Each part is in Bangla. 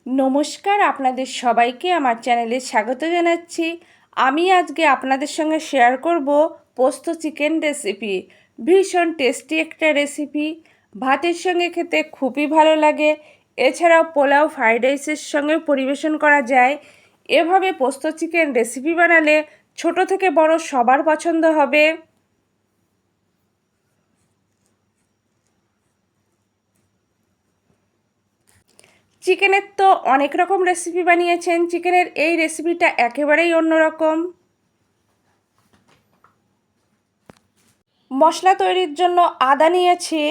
নমস্কার, আপনাদের সবাইকে আমার চ্যানেলে স্বাগত জানাচ্ছি। আমি আজকে আপনাদের সঙ্গে শেয়ার করব পোস্ত চিকেন রেসিপি। ভীষণ টেস্টি একটা রেসিপি, ভাতের সঙ্গে খেতে খুবই ভালো লাগে। এছাড়াও পোলাও, ফ্রাইড রাইসের সঙ্গে পরিবেশন করা যায়। এভাবে পোস্ত চিকেন রেসিপি বানালে ছোট থেকে বড় সবার পছন্দ হবে। চিকেনের তো অনেক রকম রেসিপি বানিয়েছেন, চিকেনের এই রেসিপিটা একেবারেই অন্যরকম। মশলা তৈরির জন্য আদা নিয়েছি,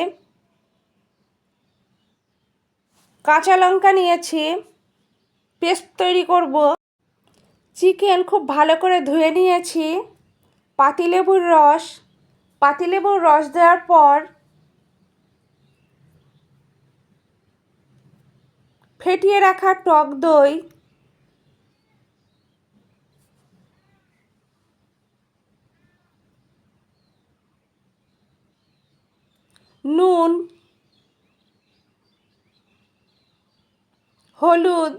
কাঁচা লঙ্কা নিয়েছি, পেস্ট তৈরি করব। চিকেন খুব ভালো করে ধুয়ে নিয়েছি। পাতিলেবুর রস দেওয়ার পর ফেটিয়ে রাখা টক দই, নুন, হলুদ,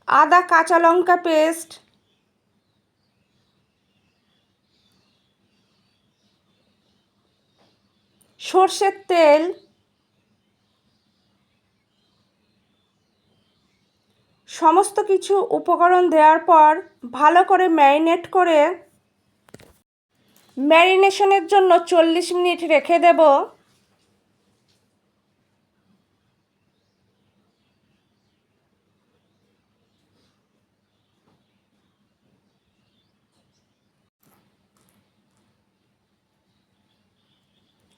আদা কাঁচা লঙ্কা পেস্ট, সর্ষের তেল, সমস্ত কিছু উপকরণ দেওয়ার পর ভালো করে ম্যারিনেশনের জন্য 40 মিনিট রেখে দেব।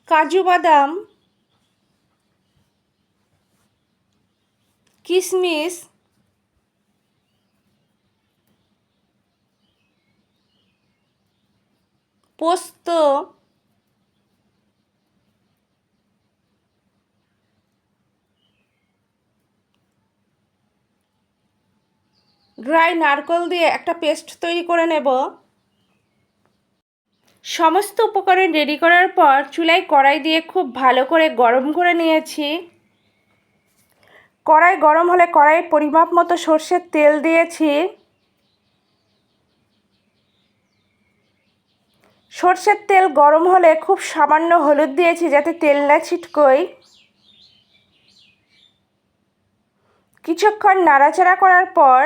কাজু বাদাম, কিশমিশ, পোস্ত, ড্রাই নারকেল দিয়ে একটা পেস্ট তৈরি করে নেব। সমস্ত উপকরণ রেডি করার পর চুলায় কড়াই দিয়ে খুব ভালো করে গরম করে নিয়েছি। কড়াই গরম হলে কড়াইয়ে পরিমাপ মতো সর্ষের তেল দিয়েছি। সর্ষের তেল গরম হলে খুব সামান্য হলুদ দিয়েছি যাতে তেল না ছিটকোয়। কিছুক্ষণ নাড়াচাড়া করার পর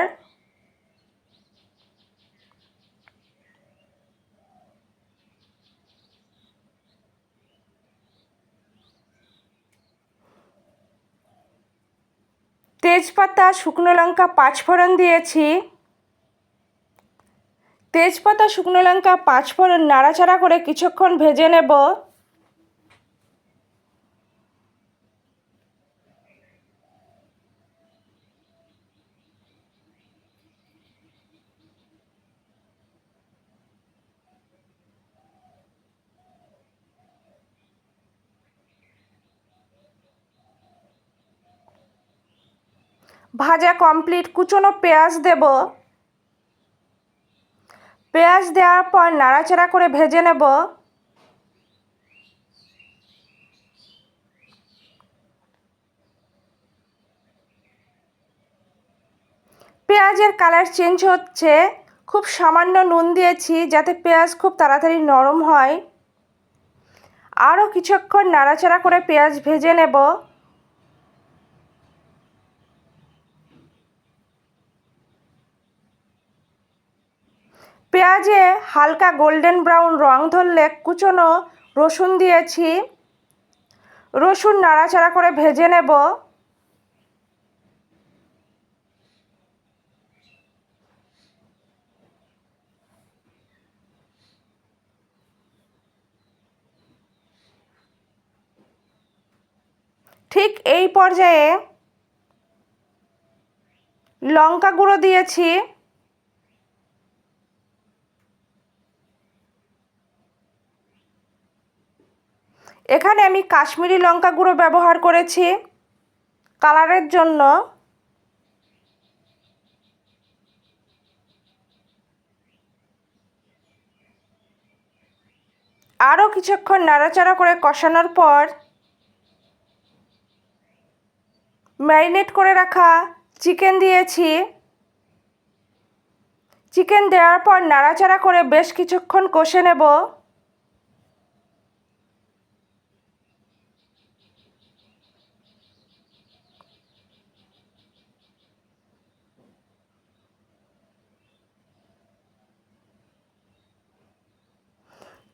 তেজপাতা, শুকনো লঙ্কা, পাঁচফোড়ন দিয়েছি। তেজপাতা, শুকনো লঙ্কা, পাঁচফোড়ন নাড়াচাড়া করে কিছুক্ষণ ভেজে নেব। ভাজা কমপ্লিট, কুচনো পেঁয়াজ দেব। পেঁয়াজ দেওয়ার পর নাড়াচাড়া করে ভেজে নেব। পেঁয়াজের কালার চেঞ্জ হচ্ছে, খুব সামান্য নুন দিয়েছি যাতে পেঁয়াজ খুব তাড়াতাড়ি নরম হয়। আরও কিছুক্ষণ নাড়াচাড়া করে পেঁয়াজ ভেজে নেব। পেঁয়াজে হালকা গোল্ডেন ব্রাউন রং ধরলে কুচনো রসুন দিয়েছি। রসুন নাড়াচাড়া করে ভেজে নেব। ঠিক এই পর্যায়ে লঙ্কা গুঁড়ো দিয়েছি। এখানে আমি কাশ্মীরি লঙ্কা গুঁড়ো ব্যবহার করেছি কালারের জন্য। আরও কিছুক্ষণ নাড়াচাড়া করে কষানোর পর ম্যারিনেট করে রাখা চিকেন দিয়েছি। চিকেন দেওয়ার পর নাড়াচাড়া করে বেশ কিছুক্ষণ কষে নেব।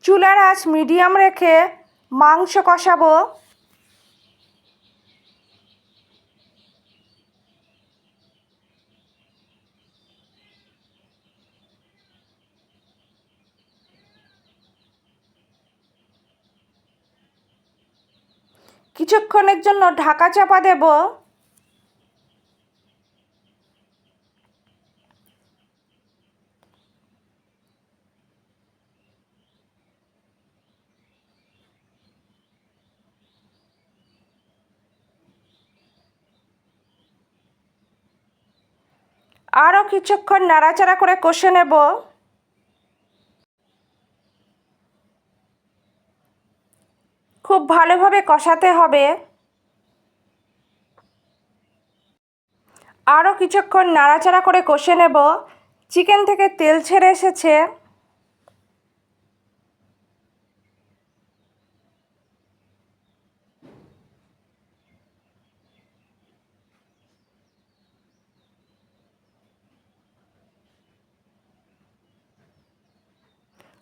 চুলার আঁচ মিডিয়াম রেখে মাংস কষাবো। কিছুক্ষণের জন্য ঢাকা চাপা দেব। আরও কিছুক্ষণ নাড়াচাড়া করে কষে নেব। খুব ভালোভাবে কষাতে হবে। আরও কিছুক্ষণ নাড়াচাড়া করে কষে নেব। চিকেন থেকে তেল ছেড়ে এসেছে।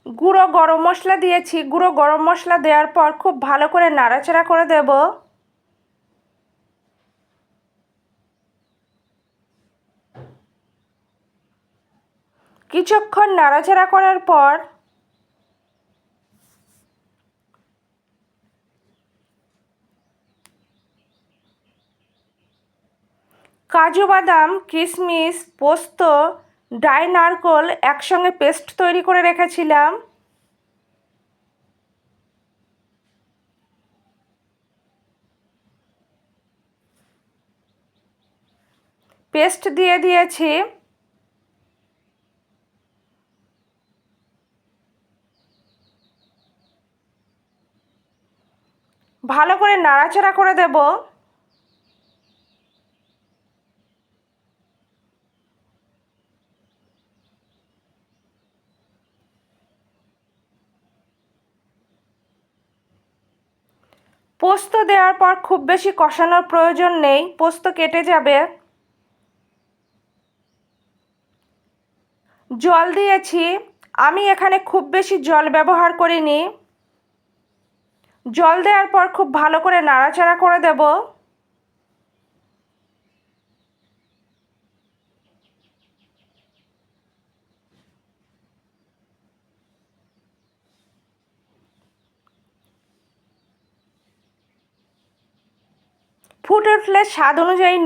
গুঁড়ো গরম মশলা দিয়েছি। গুঁড়ো গরম মশলা দেওয়ার পর খুব ভালো করে নাড়াচাড়া করে দেব। কিছুক্ষণ নাড়াচাড়া করার পর কাজু বাদাম, কিশমিশ, পোস্ত, ড্রাই নারকেল একসঙ্গে পেস্ট তৈরি করে রেখেছিলাম। পেস্ট দিয়ে দিয়েছি। ভালো করে নাড়াচাড়া করে দেব। পোস্ত দেওয়ার পর খুব বেশি কষানোর প্রয়োজন নেই, পোস্ত কেটে যাবে। জল দিয়েছি। আমি এখানে খুব বেশি জল ব্যবহার করিনি। জল দেওয়ার পর খুব ভালো করে নাড়াচাড়া করে দেব। ফুটে উঠলে স্বাদ অনুযায়ী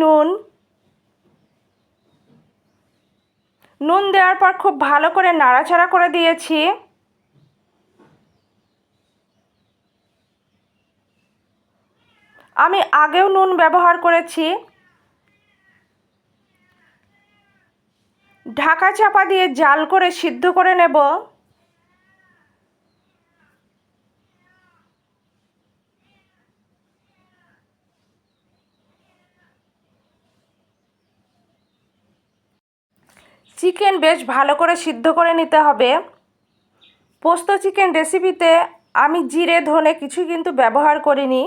নুন দেওয়ার পর খুব ভালো করে নাড়াচাড়া করে দিয়েছি। আমি আগেও নুন ব্যবহার করেছি। ঢাকা চাপা দিয়ে জাল করে সিদ্ধ করে নেব। চিকেন বেশ ভালো করে সিদ্ধ করে নিতে হবে। পোস্ত চিকেন রেসিপিতে আমি জিরে ধনে কিছু কিন্তু ব্যবহার করিনি।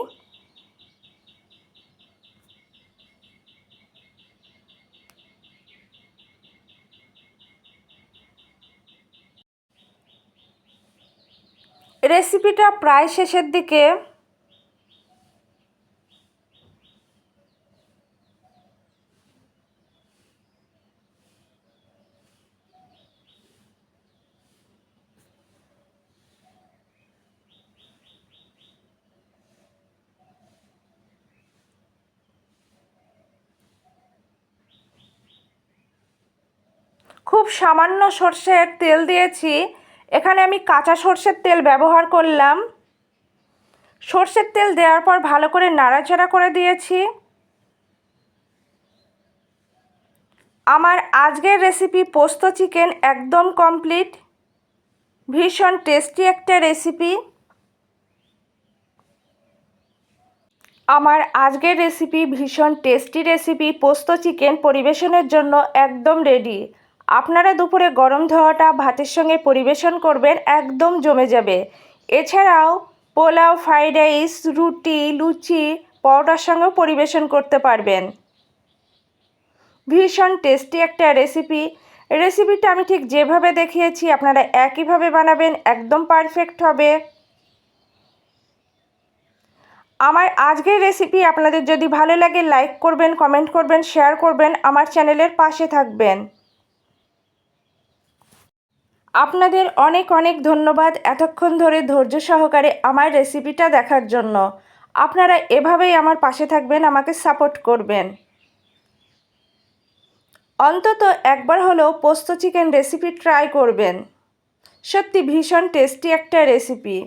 রেসিপিটা প্রায় শেষের দিকে। খুব সামান্য সর্ষের তেল দিয়েছি। এখানে আমি কাঁচা সর্ষের তেল ব্যবহার করলাম। সর্ষের তেল দেওয়ার পর ভালো করে নাড়াচাড়া করে দিয়েছি। আমার আজকের রেসিপি পোস্ত চিকেন একদম কমপ্লিট। ভীষণ টেস্টি একটা রেসিপি। আমার আজকের রেসিপি ভীষণ টেস্টি রেসিপি পোস্ত চিকেন পরিবেশনের জন্য একদম রেডি। আপনারা দুপুরে গরম ধোয়াটা ভাতের সঙ্গে পরিবেশন করবেন, একদম জমে যাবে। এছাড়াও পোলাও, ফ্রাইড রাইস, রুটি, লুচি, পরোটার সঙ্গেও পরিবেশন করতে পারবেন। ভীষণ টেস্টি একটা রেসিপিটা আমি ঠিক যেভাবে দেখিয়েছি আপনারা একইভাবে বানাবেন, একদম পারফেক্ট হবে। আমার আজকের রেসিপি আপনাদের যদি ভালো লাগে লাইক করবেন, কমেন্ট করবেন, শেয়ার করবেন, আমার চ্যানেলের পাশে থাকবেন। আপনাদের অনেক অনেক ধন্যবাদ এতক্ষণ ধরে ধৈর্য সহকারে আমার রেসিপিটা দেখার জন্য। আপনারা এভাবেই আমার পাশে থাকবেন, আমাকে সাপোর্ট করবেন। অন্তত একবার হলেও পোস্ত চিকেন রেসিপি ট্রাই করবেন। সত্যি ভীষণ টেস্টি একটা রেসিপি।